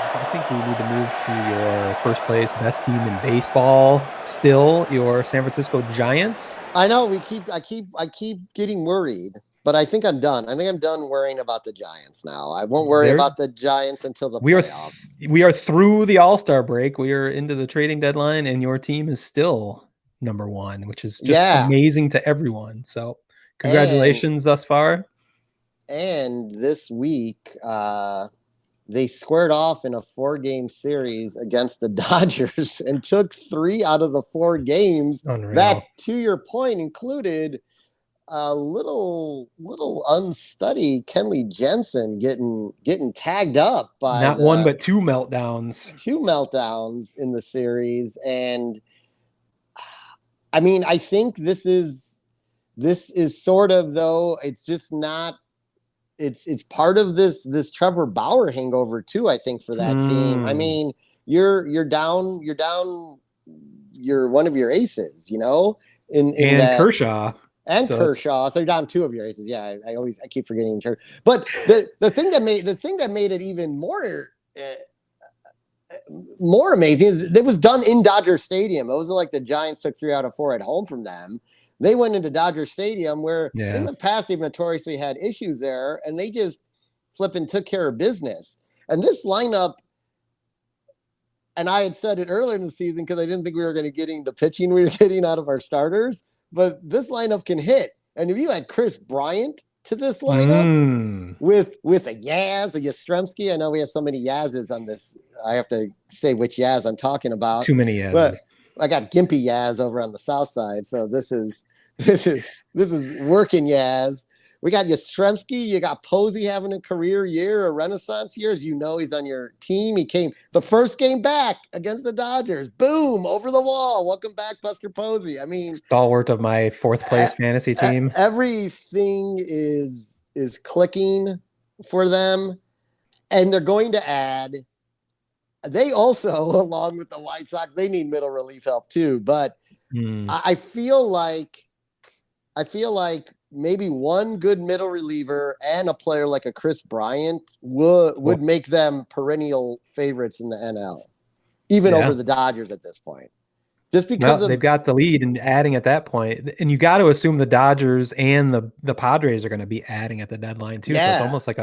Because I think we need to move to your first place best team in baseball. Still, your San Francisco Giants. I know I keep getting worried, but I think I'm done. I think I'm done worrying about the Giants now. I won't worry There, about the Giants until the we are playoffs. we are through the All-Star break. We are into the trading deadline, and your team is still number one, which is just Yeah, amazing to everyone. So, and congratulations thus far. this week, they squared off in a 4-game series against the Dodgers and took 3 out of the 4 games. That, Unreal. to your point, included a little unstudied Kenley Jensen getting tagged up by Not one, the but two meltdowns. 2 meltdowns in the series. And I mean, I think this is sort of, though, it's just not, it's part of this Trevor Bauer hangover too, I think, for that team. I mean, you're down you're one of your aces, in And that, Kershaw. and So Kershaw. So you're down 2 of your aces. Yeah, I keep forgetting. But the thing that made it even more amazing is it was done in Dodger Stadium. It wasn't like the Giants took 3 out of 4 at home from them. They went into Dodger Stadium, where in the past they've notoriously had issues there, and they just flipping took care of business. And this lineup, and I had said it earlier in the season because I didn't think we were going to getting the pitching we were getting out of our starters, but this lineup can hit. And if you had Kris Bryant to this lineup with a Yaz, a Yastrzemski, I know we have so many Yazes on this. I have to say which Yaz I'm talking about. Too many Yazes. But I got Gimpy Yaz over on the south side, so this is working Yaz. We got Yastrzemski. You got Posey having a career year, a renaissance year. As you know, he's on your team. He came the first game back against the Dodgers. Boom, over the wall. Welcome back, Buster Posey. I mean, stalwart of my 4th place fantasy team. Everything is clicking for them, and they're going to add. They also, along with the White Sox, they need middle relief help too. But I feel like maybe one good middle reliever and a player like a Kris Bryant would make them perennial favorites in the NL, even over the Dodgers at this point. Just because they've got the lead and adding at that point, and you got to assume the Dodgers and the Padres are going to be adding at the deadline too. So it's almost like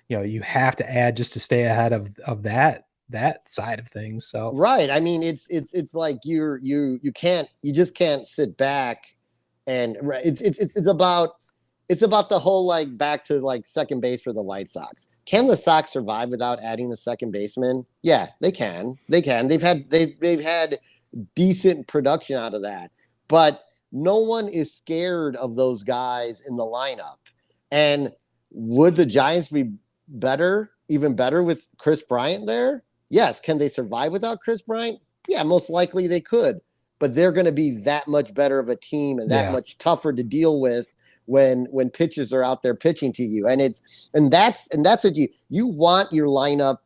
you have to add just to stay ahead of that side of things. So right, I mean, it's like you just can't sit back. And it's about the whole, like, back to like second base for the White Sox. Can the Sox survive without adding the second baseman? Yeah, they can. They've had decent production out of that, but no one is scared of those guys in the lineup. And would the Giants be even better with Kris Bryant there? Yes. Can they survive without Kris Bryant? Yeah, most likely they could. But they're going to be that much better of a team and that much tougher to deal with when pitchers are out there pitching to you. And that's what you want your lineup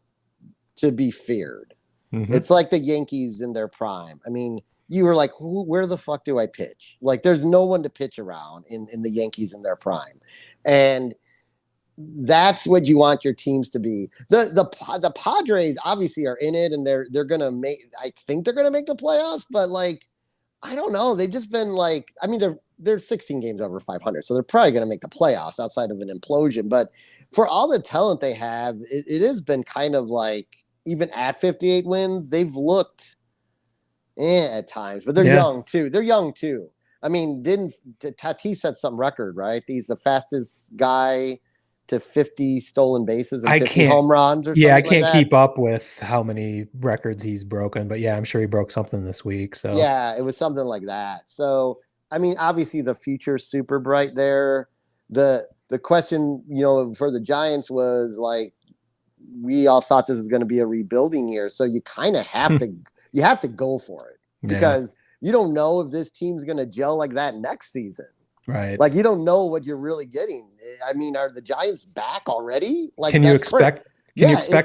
to be feared. It's like the Yankees in their prime. I mean, you were like, where the fuck do I pitch? Like, there's no one to pitch around in the Yankees in their prime. And that's what you want your teams to be. The Padres obviously are in it, and they're gonna make. I think they're gonna make the playoffs, but like, I don't know. They've just been like, I mean, they're 16 games over 500, so they're probably gonna make the playoffs outside of an implosion. But for all the talent they have, it has been kind of like, even at 58 wins, they've looked at times. But they're young too. They're young too. I mean, Tatis set some record, right? He's the fastest guy to 50 stolen bases and 50 home runs or something. Yeah, I can't keep up with how many records he's broken, but yeah, I'm sure he broke something this week. So yeah, it was something like that. So I mean, obviously the future's super bright there. The question, for the Giants was like, we all thought this was going to be a rebuilding year, so you kind of have to go for it, because you don't know if this team's going to gel like that next season. Right. Like, you don't know what you're really getting. I mean, are the Giants back already? Like, can you expect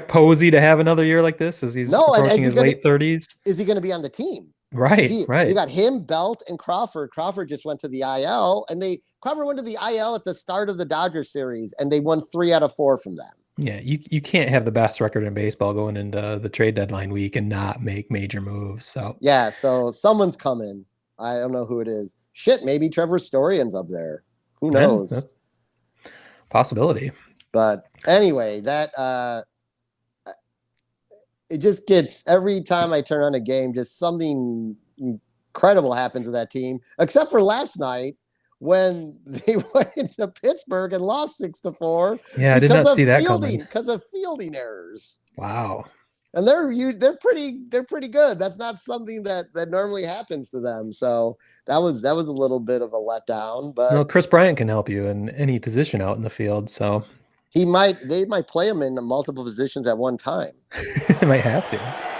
Posey to have another year like this as he's approaching his late 30s? Is he going to be on the team? Right. Right. You got him, Belt, and Crawford. Crawford just went to the IL, and Crawford went to the IL at the start of the Dodgers series, and they won 3 out of 4 from them. Yeah, you can't have the best record in baseball going into the trade deadline week and not make major moves. So yeah, so someone's coming. I don't know who it is. Shit, maybe Trevor Story ends up there. Who yeah, knows? that's a possibility. But anyway, that it just gets every time I turn on a game, just something incredible happens to that team. Except for last night when they went into Pittsburgh and lost 6-4 Yeah, I did because not of see that fielding, coming. because of fielding errors. Wow. And they're pretty good. That's not something that normally happens to them. So that was a little bit of a letdown. Well, But Kris Bryant can help you in any position out in the field, so they might play him in multiple positions at one time. they might have to.